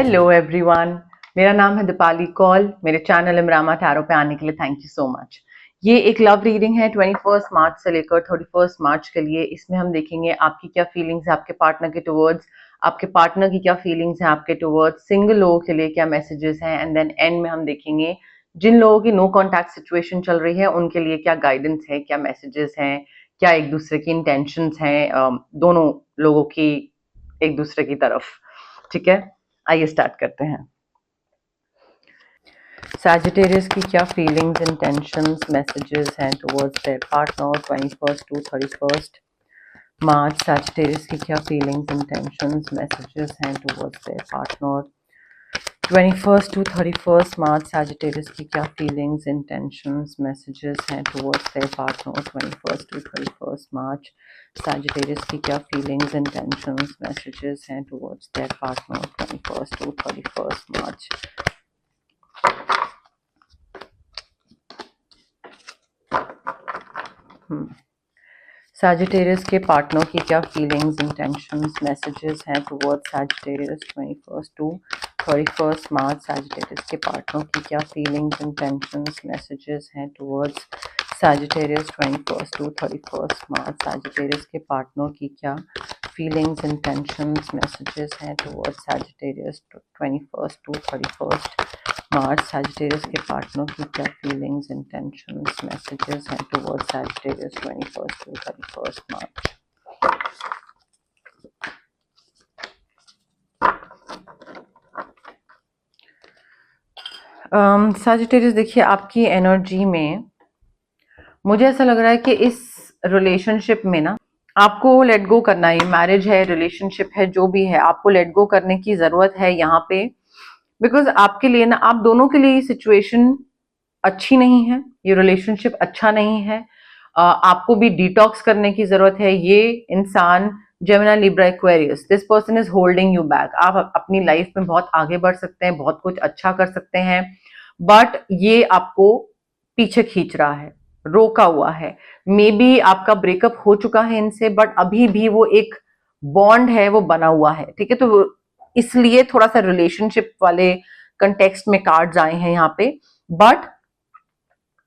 Hello everyone, मेरा नाम है दीपाली कौल। मेरे चैनल इमरामा टैरो पे आने के लिए थैंक यू सो मच। ये एक लव रीडिंग है 21 मार्च से लेकर 31 मार्च के लिए। इसमें हम देखेंगे आपकी क्या फीलिंग्स है आपके पार्टनर के टुवर्ड्स, आपके पार्टनर की क्या फीलिंग्स हैं आपके टुवर्ड्स, सिंगल लोगों के लिए क्या मैसेजेस हैं, एंड देन एंड में हम देखेंगे जिन लोगों की नो कॉन्टैक्ट सिचुएशन चल रही है उनके लिए क्या गाइडेंस है, क्या मैसेजेस हैं, क्या एक दूसरे की इंटेंशंस हैं दोनों लोगों की एक दूसरे की तरफ। ठीक है, आइए स्टार्ट करते हैं। सैजिटेरियस की क्या फीलिंग्स, इंटेंशंस, मैसेजेस हैं towards their partner 21 to 31 March. Sagittarius की क्या फीलिंग्स, इंटेंशंस, मैसेजेस हैं towards their partner 21 to 31 March. Sagittarius की क्या फीलिंग्स, इंटेंशंस, मैसेजेस हैं towards their partner 21 to 31 March. Sagittarius की क्या फीलिंग्स, इंटेंशंस, मैसेजेस हैं towards their partner 21 to 31 March. Sagittarius के पार्टनर की क्या फीलिंग्स, इंटेंशंस, मैसेजेस हैं towards Sagittarius 21 to 31 March. Sagittarius के पार्टनर की क्या फीलिंग्स, इंटेंशंस, मैसेजेस हैं towards Sagittarius 21 to 31 March. Sagittarius के पार्टनर की क्या फीलिंग्स, इंटेंशंस, मैसेजेस हैं towards Sagittarius 21 to 31 March. Sagittarius के पार्टनर की क्या फीलिंग्स, इंटेंशंस, मैसेजेस हैं towards Sagittarius 21 to 31 March. Sagittarius देखिए, आपकी एनर्जी में मुझे ऐसा लग रहा है कि इस रिलेशनशिप में ना आपको लेट गो करना है। मैरिज है, रिलेशनशिप है, जो भी है, आपको लेट गो करने की जरूरत है यहाँ पे। बिकॉज आपके लिए ना, आप दोनों के लिए सिचुएशन अच्छी नहीं है, ये रिलेशनशिप अच्छा नहीं है। आपको भी डिटॉक्स करने की जरूरत है। ये इंसान Gemini, Libra, Aquarius, this person is holding you back. आप अपनी लाइफ में बहुत आगे बढ़ सकते हैं, बहुत कुछ अच्छा कर सकते हैं, बट ये आपको पीछे खींच रहा है, रोका हुआ है। मे बी आपका ब्रेकअप हो चुका है इनसे, बट अभी भी वो एक बॉन्ड है, वो बना हुआ है। ठीक है, तो इसलिए थोड़ा सा रिलेशनशिप वाले कंटेक्स्ट में कार्ड्स आए हैं यहाँ पे। But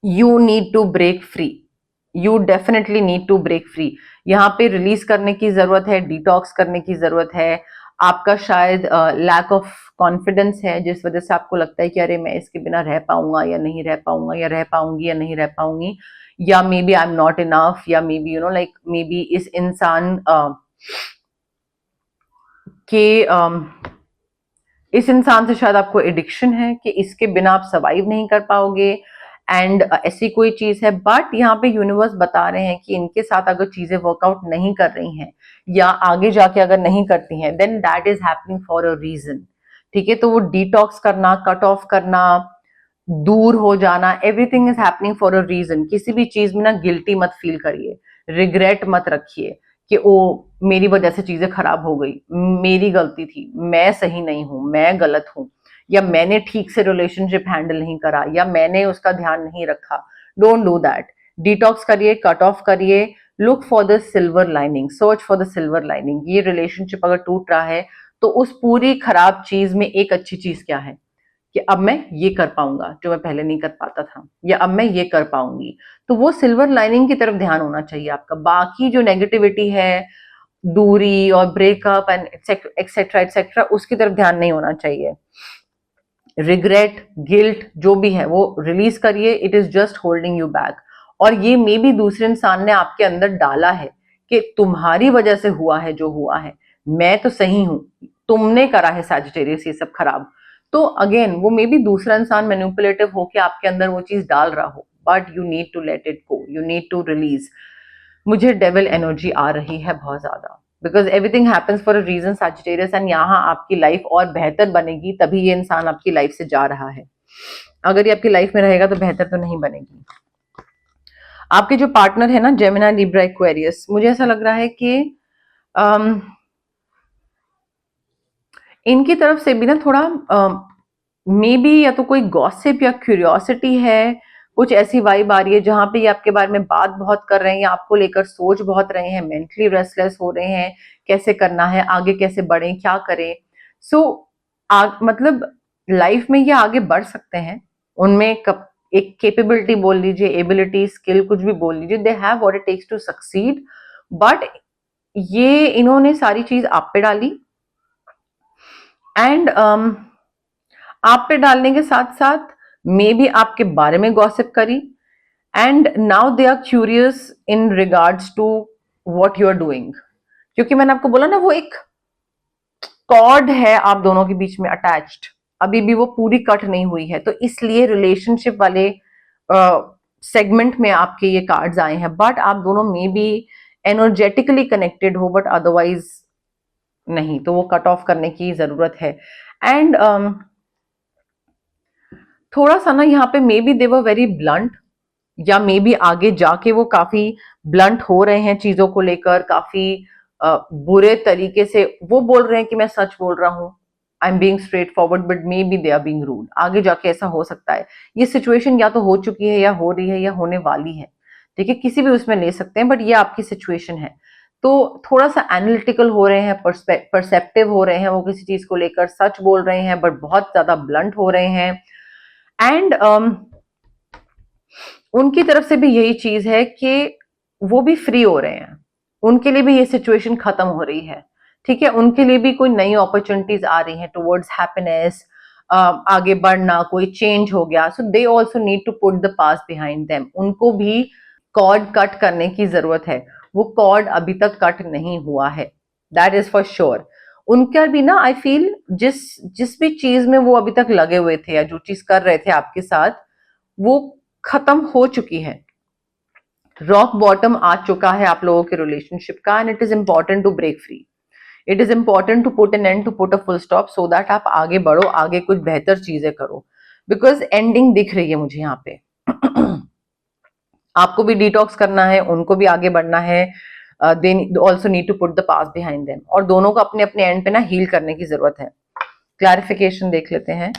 you need to break free, you definitely need to break free. यहाँ पे रिलीज करने की जरूरत है, डिटॉक्स करने की जरूरत है। आपका शायद लैक ऑफ कॉन्फिडेंस है, जिस वजह से आपको लगता है कि अरे मैं इसके बिना रह पाऊंगा या नहीं रह पाऊंगा, या रह पाऊंगी या नहीं रह पाऊंगी, या may B I am not enough, या may be like may be इस इंसान इस इंसान से शायद आपको एडिक्शन है कि इसके बिना आप सर्वाइव नहीं कर पाओगे, एंड ऐसी कोई चीज है। बट यहाँ पे यूनिवर्स बता रहे हैं कि इनके साथ अगर चीजें वर्कआउट नहीं कर रही हैं या आगे जाके अगर नहीं करती हैं, then that is happening for a reason. ठीक है, तो वो डिटॉक्स करना, कट ऑफ करना, दूर हो जाना, everything is happening for a reason. किसी भी चीज में ना गिल्टी मत फील करिए, रिग्रेट मत रखिए कि ओ मेरी वजह से चीजें खराब हो गई, मेरी गलती थी, मैं सही नहीं हूं, मैं गलत हूं, या मैंने ठीक से रिलेशनशिप हैंडल नहीं करा, या मैंने उसका ध्यान नहीं रखा। Don't do that. डिटॉक्स करिए, कट ऑफ करिए, look for the silver lining, search for the silver lining. ये रिलेशनशिप अगर टूट रहा है तो उस पूरी खराब चीज में एक अच्छी चीज क्या है कि अब मैं ये कर पाऊंगा जो मैं पहले नहीं कर पाता था, या अब मैं ये कर पाऊंगी। तो वो सिल्वर लाइनिंग की तरफ ध्यान होना चाहिए आपका। बाकी जो नेगेटिविटी है, दूरी और ब्रेकअप एंड एक्सेट्रा एक्सेट्रा, उसकी तरफ ध्यान नहीं होना चाहिए। रिग्रेट, गिल्ट जो भी है वो रिलीज करिए, it is just holding you back. और ये मे बी दूसरे इंसान ने आपके अंदर डाला है कि तुम्हारी वजह से हुआ है जो हुआ है, मैं तो सही हूं, तुमने करा है सैजिटेरियस ये सब खराब। तो अगेन वो मे बी दूसरा इंसान मैनिपुलेटिव हो के आपके अंदर वो चीज डाल रहा हो, but you need to let it go, you need to release. मुझे डेविल एनर्जी आ रही है बहुत ज्यादा, because everything happens for a reason Sagittarius, and यहाँ आपकी लाइफ और बेहतर बनेगी तभी ये इंसान आपकी लाइफ से जा रहा है। अगर ये आपकी लाइफ में रहेगा तो बेहतर तो नहीं बनेगी। आपके जो पार्टनर है ना, जेमिनी, लिब्रा, एक्वेरियस, मुझे ऐसा लग रहा है कि इनकी तरफ से भी ना थोड़ा मे बी या तो कोई गॉसिप या क्यूरियोसिटी है, कुछ ऐसी वाइब आ रही है जहां पे ये आपके बारे में बात बहुत कर रहे हैं या आपको लेकर सोच बहुत रहे हैं, मेंटली रेस्टलेस हो रहे हैं, कैसे करना है, आगे कैसे बढ़े, क्या करें। सो मतलब लाइफ में ये आगे बढ़ सकते हैं, उनमें एक कैपेबिलिटी बोल लीजिए, एबिलिटी, स्किल, कुछ भी बोल लीजिए, they have what it takes to succeed. But ये इन्होंने सारी चीज आप पे डाली, एंड आप पे डालने के साथ साथ मे बी आपके बारे में गॉसिप करी, and now they are curious in regards to what you are doing. क्योंकि मैंने आपको बोला ना, वो एक कॉर्ड है आप दोनों के बीच में अटैच्ड, अभी भी वो पूरी कट नहीं हुई है, तो इसलिए रिलेशनशिप वाले सेगमेंट में आपके ये कार्ड्स आए हैं। बट आप दोनों में बी एनर्जेटिकली कनेक्टेड हो, बट अदरवाइज नहीं, तो वो कट ऑफ करने की जरूरत है। एंड थोड़ा सा ना यहाँ पे may be they were very blunt, या मे बी आगे जाके वो काफी ब्लंट हो रहे हैं चीजों को लेकर, काफी बुरे तरीके से वो बोल रहे हैं कि मैं सच बोल रहा हूँ, I am being straightforward, but maybe they are being rude. आगे जाके ऐसा हो सकता है, ये सिचुएशन या तो हो चुकी है, या हो रही है, या होने वाली है, ठीक है, किसी भी उसमें ले सकते हैं, बट ये आपकी सिचुएशन है। तो थोड़ा सा एनालिटिकल हो रहे हैं, परसेप्टिव हो रहे हैं, वो किसी चीज को लेकर सच बोल रहे हैं, बट बहुत ज्यादा ब्लंट हो रहे हैं। एंड उनकी तरफ से भी यही चीज है कि वो भी फ्री हो रहे हैं, उनके लिए भी ये सिचुएशन खत्म हो रही है, ठीक है, उनके लिए भी कोई नई अपॉर्चुनिटीज आ रही हैं टुवर्ड्स हैप्पीनेस, आगे बढ़ना, कोई चेंज हो गया, so they also need to put the past behind them. उनको भी कॉर्ड कट करने की जरूरत है, वो कॉर्ड अभी तक कट नहीं हुआ है, दैट इज फॉर श्योर। उनका भी ना, आई फील जिस जिस भी चीज में वो अभी तक लगे हुए थे, या जो चीज कर रहे थे आपके साथ, वो खत्म हो चुकी है, रॉक बॉटम आ चुका है आप लोगों के रिलेशनशिप का, and it is important to break free, it is important to put an end, to put a full stop, so that आप आगे बढ़ो, आगे कुछ बेहतर चीजें करो, बिकॉज एंडिंग दिख रही है मुझे यहाँ पे। आपको भी डिटॉक्स करना है, उनको भी आगे बढ़ना है, they also need to put the past behind them, और दोनों को अपने अपने एंड पे ना हील करने की जरूरत है। क्लैरिफिकेशन देख लेते हैं,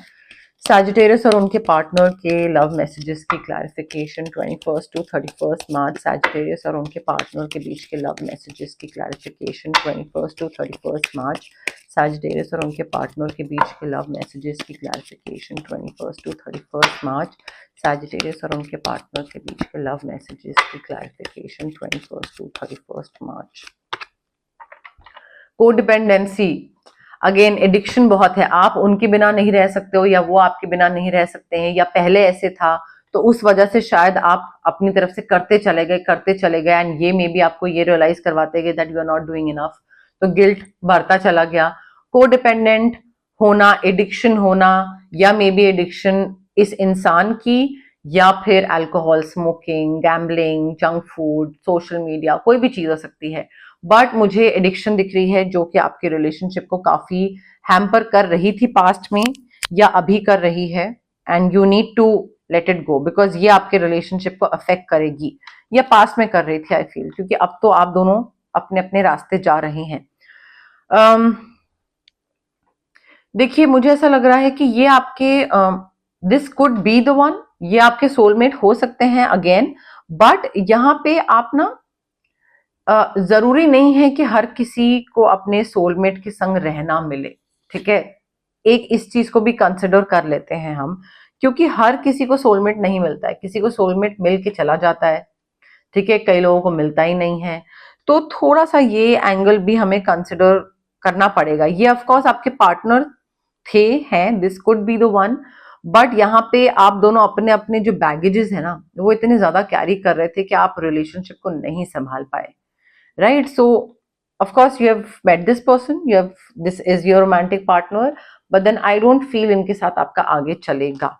सैजिटेरियस और उनके पार्टनर के लव मैसेजेस की क्लैरिफिकेशन 21 टू 31 मार्च, सैजिटेरियस और उनके पार्टनर के बीच के लव मैसेजेस की क्लैरिफिकेशन 21 टू 31 मार्च, सैजिटेरियस और उनके पार्टनर के बीच के लव मैसेजेस की क्लैरिफिकेशन 21 टू 31 मार्च, सैजिटेरियस और उनके पार्टनर के बीच के लव मैसेजेस की clarification 21 to 31 March. Codependency, again addiction बहुत है, आप उनके बिना नहीं रह सकते हो, या वो आपके बिना नहीं रह सकते हैं, या पहले ऐसे था तो उस वजह से शायद आप अपनी तरफ से करते चले गए, एंड ये मे बी आपको ये रियलाइज करवाते गए that you are not doing enough, तो गिल्ट बढ़ता चला गया। कोडिपेंडेंट होना, एडिक्शन होना, या मे बी एडिक्शन इस इंसान की, या फिर alcohol, smoking, gambling, junk food, social media, कोई भी चीज हो सकती है, बट मुझे एडिक्शन दिख रही है जो कि आपके रिलेशनशिप को काफी हैम्पर कर रही थी पास्ट में, या अभी कर रही है, and you need to let it go, because ये आपके रिलेशनशिप को अफेक्ट करेगी, या पास्ट में कर रही थी आई फील, क्योंकि अब तो आप दोनों अपने अपने रास्ते जा रहे हैं। देखिए, मुझे ऐसा लग रहा है कि ये आपके this could be the one, ये आपके सोलमेट हो सकते हैं अगेन, बट यहाँ पे आप ना, जरूरी नहीं है कि हर किसी को अपने सोलमेट के संग रहना मिले, ठीक है, एक इस चीज को भी कंसिडर कर लेते हैं हम, क्योंकि हर किसी को सोलमेट नहीं मिलता है, किसी को सोलमेट मिल के चला जाता है, ठीक है, कई लोगों को मिलता ही नहीं है, तो थोड़ा सा ये एंगल भी हमें कंसिडर करना पड़ेगा। ये ऑफकोर्स आपके पार्टनर थे, हैं, this could be the one, but यहाँ पे आप दोनों अपने अपने जो बैगेजेस है ना, वो इतने ज्यादा कैरी कर रहे थे कि आप रिलेशनशिप को नहीं संभाल पाए, right? So of course you have met this person, this is your romantic partner, but then I don't feel इनके साथ आपका आगे चलेगा।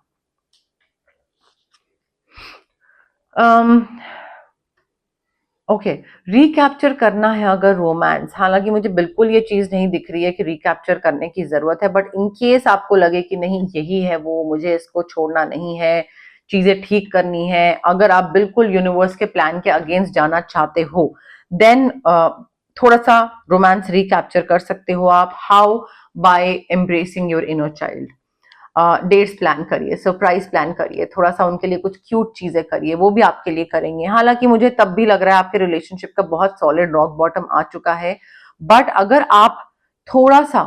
ओके, रिकैप्चर करना है अगर रोमांस, हालांकि मुझे बिल्कुल ये चीज नहीं दिख रही है कि रिकैप्चर करने की जरूरत है, बट इन केस आपको लगे कि नहीं यही है वो, मुझे इसको छोड़ना नहीं है, चीजें ठीक करनी है, अगर आप बिल्कुल यूनिवर्स के प्लान के अगेंस्ट जाना चाहते हो, देन थोड़ा सा रोमांस रिकैप्चर कर सकते हो आप। How? By embracing your inner child, dates plan करिए, सरप्राइज प्लान करिए, थोड़ा सा उनके लिए कुछ क्यूट चीजें करिए, वो भी आपके लिए करेंगे। हालांकि मुझे तब भी लग रहा है आपके रिलेशनशिप का बहुत सॉलिड रॉक बॉटम आ चुका है, बट अगर आप थोड़ा सा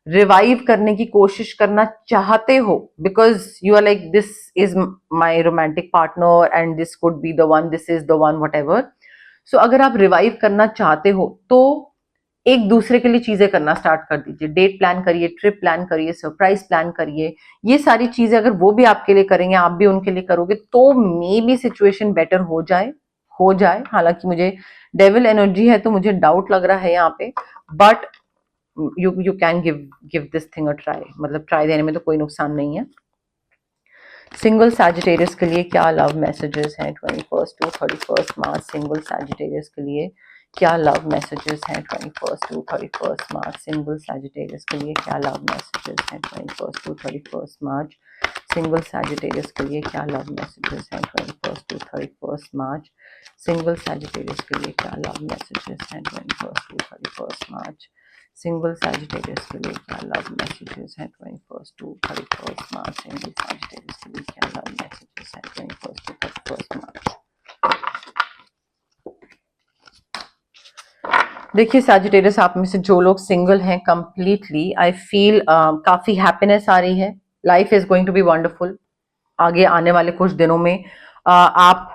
रिवाइव करने की कोशिश करना चाहते हो, because you are like this is my romantic partner and this could be the one, this is the one, whatever. So अगर आप रिवाइव करना चाहते हो तो एक दूसरे के लिए चीजें करना स्टार्ट कर दीजिए, डेट प्लान करिए, ट्रिप प्लान करिए, सरप्राइज प्लान करिए। ये सारी चीजें अगर वो भी आपके लिए करेंगे, आप भी उनके लिए करोगे, तो मे बी सिचुएशन बेटर हो जाए। हालांकि मुझे डेविल एनर्जी है तो मुझे डाउट लग रहा है यहाँ पे, but you can give this thing a try, मतलब ट्राई देने में तो कोई नुकसान नहीं है। सिंगल सैजिटेरियस के लिए क्या लव मैसेजेस हैं 21 टू 31 मार्च? सिंगल सैजिटेरियस के लिए क्या लव मैसेजेस हैं 21 टू 31 मार्च? सिंगल सैजिटेरियस के लिए क्या लव मैसेजेस हैं 21 टू 31 मार्च? सिंगल सैजिटेरियस के लिए क्या लव मैसेजेस हैं 21 टू 31 मार्च? सिंगल सैजिटेरियस के लिए क्या लव मैसेजेस हैं 21 टू 31 मार्च? सिंगल सैजिटेरियस के लिए क्या लव मैसेजेस हैं 21 टू 31 मार्च? सिंगल सैजिटेरियस के लिए क्या लव मैसेजेस हैं 21 टू 31 मार्च? देखिए सैजिटेरियस, आप में से जो लोग सिंगल हैं, कंप्लीटली आई फील काफी हैप्पीनेस आ रही है। Life is going to be wonderful. आगे आने वाले कुछ दिनों में आप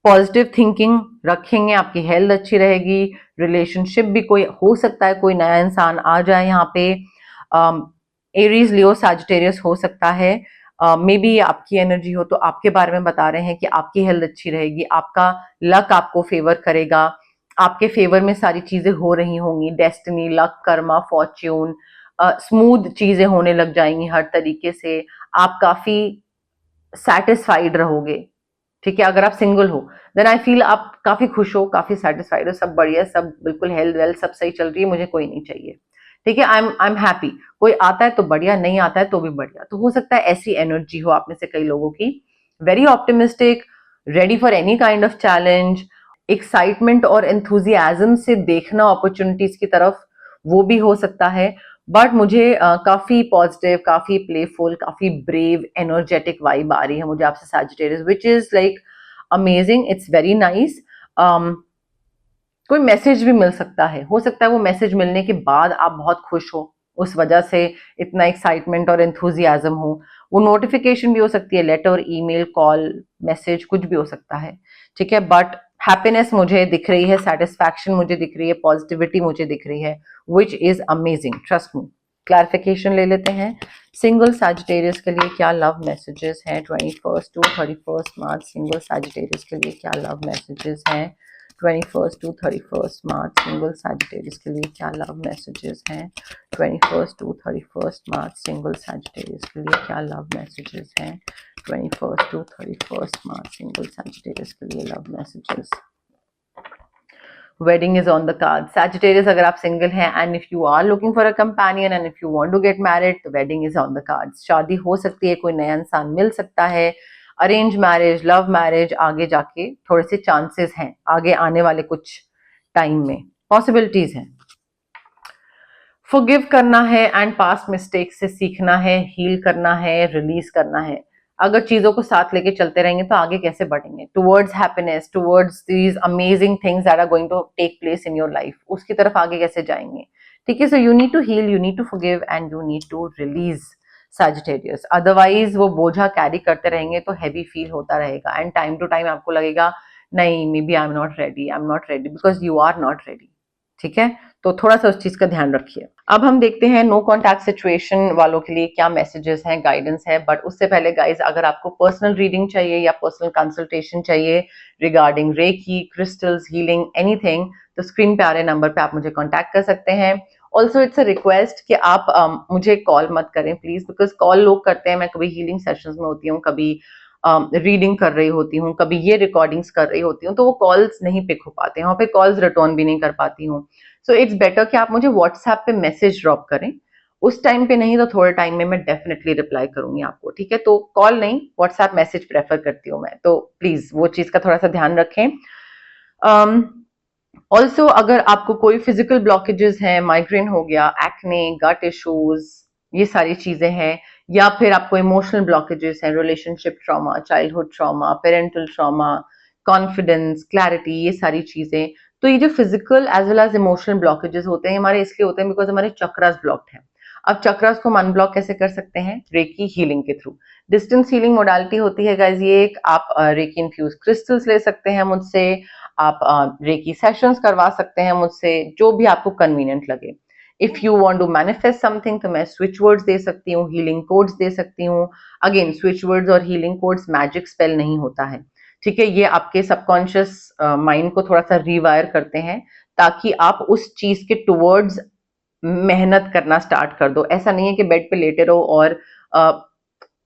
पॉजिटिव थिंकिंग रखेंगे, आपकी हेल्थ अच्छी रहेगी, रिलेशनशिप भी कोई हो सकता है, कोई नया इंसान आ जाए यहाँ पे, एरीज लियो सैजिटेरियस हो सकता है, मे बी आपकी एनर्जी हो तो आपके बारे में बता रहे हैं कि आपकी हेल्थ अच्छी रहेगी, आपका लक आपको फेवर करेगा, आपके फेवर में सारी चीजें हो रही होंगी, destiny, luck, Karma, Fortune, smooth चीजें होने लग जाएंगी हर तरीके से, आप काफी सेटिस्फाइड रहोगे। ठीक है, अगर आप सिंगल हो देन आई फील आप काफी खुश हो, काफी सेटिस्फाइड हो, सब बढ़िया, सब बिल्कुल हेल्थ वेल्थ सब सही चल रही है, मुझे कोई नहीं चाहिए। ठीक है, आई एम हैप्पी। कोई आता है तो बढ़िया, नहीं आता है तो भी बढ़िया। तो हो सकता है ऐसी एनर्जी हो आप में से कई लोगों की, very optimistic, ready for any kind of challenge, excitement और एंथुजियाज्म से देखना अपॉर्चुनिटीज की तरफ, वो भी हो सकता है। बट मुझे काफी पॉजिटिव, काफी प्लेफुल, काफी ब्रेव, एनर्जेटिक वाइब आ रही है मुझे आपसे Sagittarius, which is like amazing, it's very nice. कोई मैसेज भी मिल सकता है, हो सकता है वो मैसेज मिलने के बाद आप बहुत खुश हो, उस वजह से इतना एक्साइटमेंट और एंथुजियाज्म हो। वो नोटिफिकेशन भी हो सकती है, लेटर, ईमेल, कॉल, मैसेज, कुछ भी हो सकता है। ठीक है, बट हैप्पीनेस मुझे दिख रही है, सेटिस्फैक्शन मुझे दिख रही है, पॉजिटिविटी मुझे दिख रही है, which is amazing, trust me. Clarification ले लेते हैं। सिंगल सैजिटेरियस के लिए क्या लव मैसेजेस हैं 21 टू 31 मार्च? सिंगल सैजिटेरियस के लिए क्या लव मैसेजेस हैं 21 टू 31 मार्च? सिंगल सैजिटेरियस के लिए क्या लव मैसेजेस हैं 21 टू 31 मार्च? सिंगल सैजिटेरियस के लिए क्या लव मैसेजेस हैं 21 टू 31 मार्च? सिंगल सैजिटेरियस के लिए love messages. Wedding is on the card. Sagittarius, अगर आप सिंगल हैं and if you are looking for a companion and if you want to get married, तो wedding is on the card. शादी हो सकती है, कोई नया इंसान मिल सकता है, अरेंज मैरिज, लव मैरिज, आगे जाके थोड़े से चांसेस हैं, आगे आने वाले कुछ टाइम में पॉसिबिलिटीज हैं। फॉरगिव करना है एंड पास्ट मिस्टेक से सीखना है, हील करना है, रिलीज करना है। अगर चीजों को साथ लेके चलते रहेंगे तो आगे कैसे बढ़ेंगे towards happiness, towards these amazing things that are going to take place in your life, उसकी तरफ आगे कैसे जाएंगे? ठीक है, so you need to heal, you need to forgive and you need to release Sagittarius. Otherwise वो बोझा carry करते रहेंगे तो हैवी फील होता रहेगा एंड टाइम टू टाइम आपको लगेगा नहीं, may be I am not ready, I am not ready, because you are not ready. ठीक है, तो थोड़ा सा उस चीज का ध्यान रखिए। अब हम देखते हैं नो कॉन्टैक्ट सिचुएशन वालों के लिए क्या मैसेजेस हैं, गाइडेंस है। बट उससे पहले गाइज, अगर आपको पर्सनल रीडिंग चाहिए या पर्सनल कंसल्टेशन चाहिए regarding reiki, crystals, healing, anything, तो स्क्रीन पे आ रहे नंबर पे आप मुझे कॉन्टैक्ट कर सकते हैं। ऑल्सो इट्स अ रिक्वेस्ट कि आप मुझे कॉल मत करें प्लीज, बिकॉज कॉल लोग करते हैं, मैं कभी हीलिंग सेशंस में होती हूँ, कभी रीडिंग कर रही होती हूँ, कभी ये रिकॉर्डिंग्स कर रही होती हूँ, तो वो कॉल्स नहीं पिक हो पाते हैं, वहाँ पे कॉल्स रिटर्न भी नहीं कर पाती हूँ। सो इट्स बेटर कि आप मुझे व्हाट्सएप पे मैसेज ड्रॉप करें, उस टाइम पे नहीं तो थोड़े टाइम में मैं डेफिनेटली रिप्लाई करूंगी आपको। ठीक है, तो कॉल नहीं, व्हाट्सएप मैसेज प्रेफर करती हूँ मैं, तो प्लीज वो चीज का थोड़ा सा ध्यान रखें। ऑल्सो अगर आपको कोई फिजिकल ब्लॉकेजेस हैं, माइग्रेन हो गया, एक्ने, गट इश्यूज, ये सारी चीजें हैं, या फिर आपको इमोशनल ब्लॉकेजेस हैं, relationship trauma, childhood trauma, parental trauma, confidence, clarity, ये सारी चीजें, तो ये जो physical as well as emotional blockages होते हैं, हमारे इसलिए होते हैं बिकॉज हमारे चक्रास ब्लॉक्ड हैं। अब चक्रास को हम अनब्लॉक कैसे कर सकते हैं? रेकी हीलिंग के थ्रू। डिस्टेंस हीलिंग मोडालिटी होती है गाइज ये एक, आप रेकी इन्फ्यूज क्रिस्टल्स ले सकते हैं मुझसे, आप रेकी सेशंस करवा सकते हैं मुझसे, जो भी आपको कन्वीनियंट लगे। If you want to manifest something तो मैं स्विच वर्ड्स दे सकती हूँ, हीलिंग कोड्स दे सकती हूँ। अगेन स्विच वर्ड्स और हीलिंग कोड्स मैजिक स्पेल नहीं होता है, ठीक है? ये आपके सबकॉन्शियस माइंड को थोड़ा सा रिवायर करते हैं ताकि आप उस चीज के टुवर्ड्स मेहनत करना स्टार्ट कर दो। ऐसा नहीं है कि बेड पे लेटे रहो और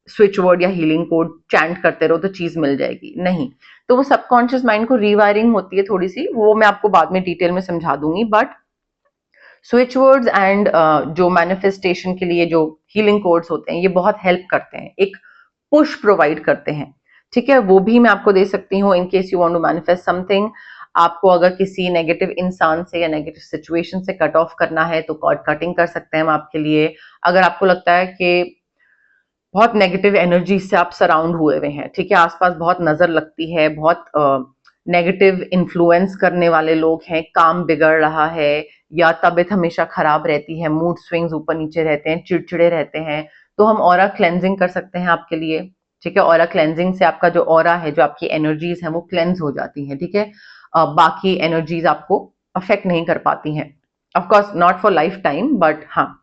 स्विच वर्ड या हीलिंग कोड चैंट करते रहो तो चीज मिल जाएगी, नहीं। तो वो सबकॉन्शियस माइंड को रिवायरिंग होती है थोड़ी सी, वो मैं आपको बाद में डिटेल में समझा दूंगी। बट स्विच वर्ड्स एंड जो मैनिफेस्टेशन के लिए जो हीलिंग कोड्स होते हैं ये बहुत हेल्प करते हैं, एक पुश प्रोवाइड करते हैं, ठीक है? वो भी मैं आपको दे सकती हूँ in case you want to manifest something. आपको अगर किसी नेगेटिव इंसान से या नेगेटिव सिचुएशन से कट ऑफ करना है तो कॉर्ड कटिंग कर सकते हैं हम आपके लिए। अगर आपको लगता है कि बहुत नेगेटिव एनर्जी से आप सराउंड हुए हुए हैं, ठीक है, आसपास बहुत नजर लगती है, बहुत नेगेटिव इन्फ्लुएंस करने वाले लोग हैं, काम बिगड़ रहा है या तबीयत हमेशा खराब रहती है, मूड स्विंग्स ऊपर नीचे रहते हैं, चिड़चिड़े रहते हैं, तो हम ऑरा क्लेंजिंग कर सकते हैं आपके लिए, ठीक है? ऑरा क्लेंजिंग से आपका जो ऑरा है, जो आपकी एनर्जीज है वो क्लेंज हो जाती है, ठीक है? बाकी एनर्जीज आपको अफेक्ट नहीं कर पाती हैं, of course not for life time, but हाँ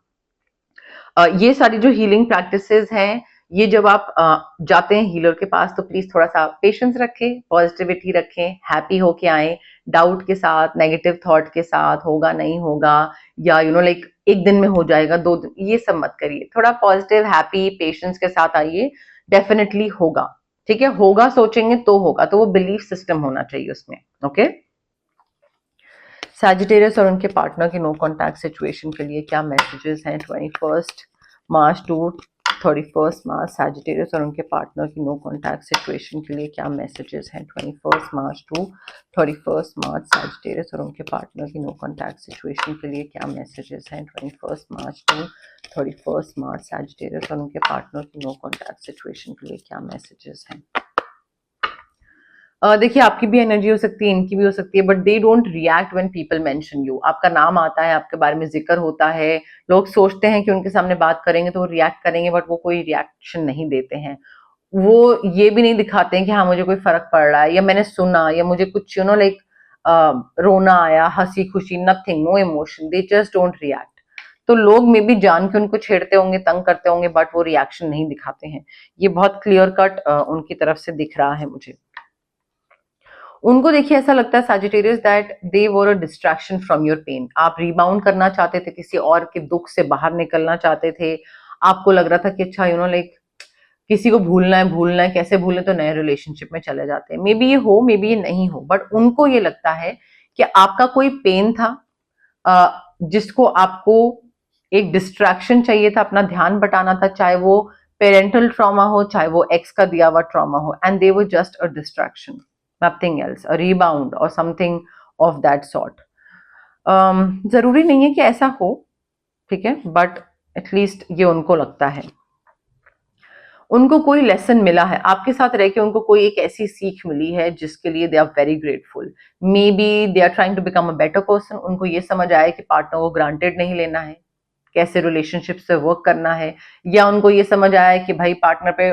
ये सारी जो हीलिंग प्रैक्टिसेस हैं, ये जब आप जाते हैं हीलर के पास तो प्लीज थोड़ा सा पेशेंस रखें, पॉजिटिविटी रखें, हैप्पी होके आए, डाउट के साथ, नेगेटिव थॉट के साथ, होगा नहीं होगा या लाइक एक दिन में हो जाएगा, 2 दिन, ये सब मत करिए। थोड़ा पॉजिटिव, हैप्पी, पेशेंस के साथ आइए, डेफिनेटली होगा, ठीक है? होगा सोचेंगे तो होगा, तो वो बिलीफ सिस्टम होना चाहिए उसमें, ओके? सैजिटेरियस और उनके पार्टनर की नो कॉन्टैक्ट सिचुएशन के लिए क्या मैसेजेस हैं 21 मार्च टू 31 मार्च? सैजिटेरियस और उनके पार्टनर की नो कॉन्टैक्ट सिचुएशन के लिए क्या मैसेजेस हैं 21 मार्च टू 31 मार्च? सैजिटेरियस और उनके पार्टनर की नो कॉन्टैक्ट सिचुएशन के लिए क्या मैसेजेस हैं 21 मार्च टू 31 मार्च? सैजिटेरियस और उनके पार्टनर की नो कॉन्टैक्ट सिचुएशन के लिए क्या मैसेजेस हैं? देखिए, आपकी भी एनर्जी हो सकती है, इनकी भी हो सकती है, but they don't react when people mention you. आपका नाम आता है, आपके बारे में जिक्र होता है, लोग सोचते हैं कि उनके सामने बात करेंगे तो वो रिएक्ट करेंगे, बट वो कोई रिएक्शन नहीं देते हैं। वो ये भी नहीं दिखाते हैं कि हाँ मुझे कोई फर्क पड़ रहा है या मैंने सुना या मुझे कुछ लाइक रोना आया, हंसी खुशी, nothing, no emotion, they just don't react. तो लोग मे बी जान के उनको छेड़ते होंगे, तंग करते होंगे, बट वो रिएक्शन नहीं दिखाते हैं। ये बहुत क्लियर कट उनकी तरफ से दिख रहा है मुझे। उनको देखिए ऐसा लगता है Sagittarius that they were a distraction from your pain. आप रिबाउंड करना चाहते थे, किसी और के दुख से बाहर निकलना चाहते थे, आपको लग रहा था कि अच्छा लाइक किसी को भूलना है, कैसे भूले, तो नए रिलेशनशिप में चले जाते हैं। मे बी ये हो, मे बी ये नहीं हो, बट उनको ये लगता है कि आपका कोई पेन था जिसको आपको एक डिस्ट्रैक्शन चाहिए था, अपना ध्यान बटाना था, चाहे वो पेरेंटल ट्रॉमा हो, चाहे वो एक्स का दिया हुआ ट्रॉमा हो, and they were just a distraction, nothing else, a rebound or something of that sort. जरूरी नहीं है कि ऐसा हो, ठीक है, बट एटलीस्ट ये उनको लगता है। उनको कोई लेसन मिला है आपके साथ रह के, उनको कोई एक ऐसी सीख मिली है जिसके लिए they are very grateful. Maybe they are trying to become a better person. उनको ये समझ आया कि पार्टनर को ग्रांटेड नहीं लेना है, कैसे रिलेशनशिप से वर्क करना है, या उनको ये समझ आया कि भाई पार्टनर पे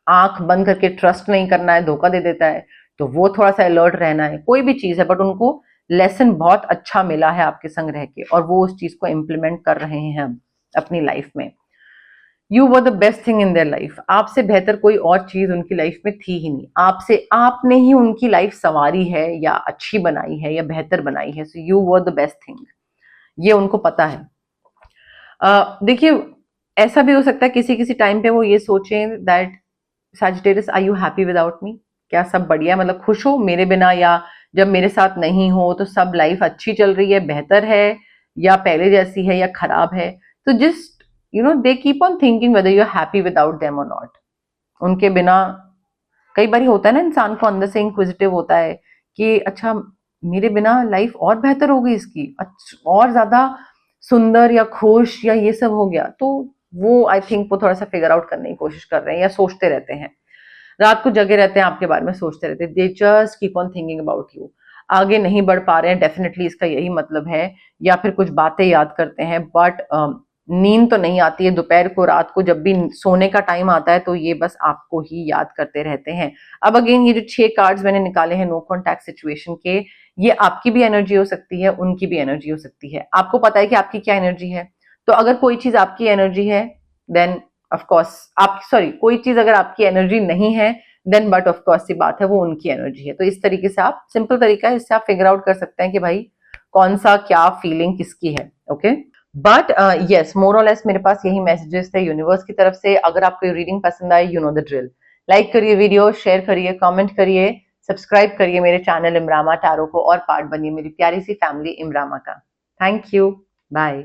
आंख बंद करके ट्रस्ट नहीं करना है, धोखा दे देता है, तो वो थोड़ा सा अलर्ट रहना है। कोई भी चीज है, बट उनको लेसन बहुत अच्छा मिला है आपके संग रह के, और वो उस चीज को इम्प्लीमेंट कर रहे हैं अपनी लाइफ में। You were the best thing in their life. आपसे बेहतर कोई और चीज उनकी लाइफ में थी ही नहीं। आपने ही उनकी लाइफ संवारी है या अच्छी बनाई है या बेहतर बनाई है। So you were the best thing, ये उनको पता है। देखिए, ऐसा भी हो सकता है किसी किसी टाइम पे वो ये सोचें that Sagittarius, are you happy without me? क्या सब बढ़िया, मतलब खुश हो मेरे बिना, या जब मेरे साथ नहीं हो तो सब लाइफ अच्छी चल रही है, बेहतर है, या पहले जैसी है, या खराब है? तो just they keep on thinking whether you are happy without them और नॉट। उनके बिना कई बार होता है ना, इंसान को अंदर से इंक्विजिटिव होता है कि अच्छा मेरे बिना लाइफ और बेहतर हो गई इसकी, और ज्यादा सुंदर या खुश या ये सब हो गया। तो वो आई थिंक वो थोड़ा सा फिगर आउट करने की कोशिश कर रहे हैं या सोचते रहते हैं, रात को जगे रहते हैं, आपके बारे में सोचते रहते हैं। They just keep on thinking about you. आगे नहीं बढ़ पा रहे हैं, डेफिनेटली इसका यही मतलब है, या फिर कुछ बातें याद करते हैं, बट नींद तो नहीं आती है दोपहर को, रात को जब भी सोने का टाइम आता है तो ये बस आपको ही याद करते रहते हैं। अब अगेन ये जो 6 कार्ड्स मैंने निकाले हैं नो कॉन्टैक्ट सिचुएशन के, ये आपकी भी एनर्जी हो सकती है, उनकी भी एनर्जी हो सकती है। आपको पता है कि आपकी क्या एनर्जी है, तो अगर कोई चीज आपकी एनर्जी है देन ऑफ कोर्स आप सॉरी कोई चीज अगर आपकी एनर्जी नहीं है देन बट ऑफ कोर्स सी बात है वो उनकी एनर्जी है। तो इस तरीके से आप सिंपल तरीका है, इससे आप फिगर आउट कर सकते हैं कि भाई कौन सा क्या फीलिंग किसकी है। ओके, बट यस मोर और लेस मेरे पास यही मैसेजेस थे यूनिवर्स की तरफ से। अगर आपको रीडिंग पसंद आई, you know the drill, like करिए वीडियो, शेयर करिए, कमेंट करिए, सब्सक्राइब करिए मेरे चैनल इमरामा टैरो को और पार्ट बनिए मेरी प्यारी सी फैमिली इमरामा का। Thank you, bye.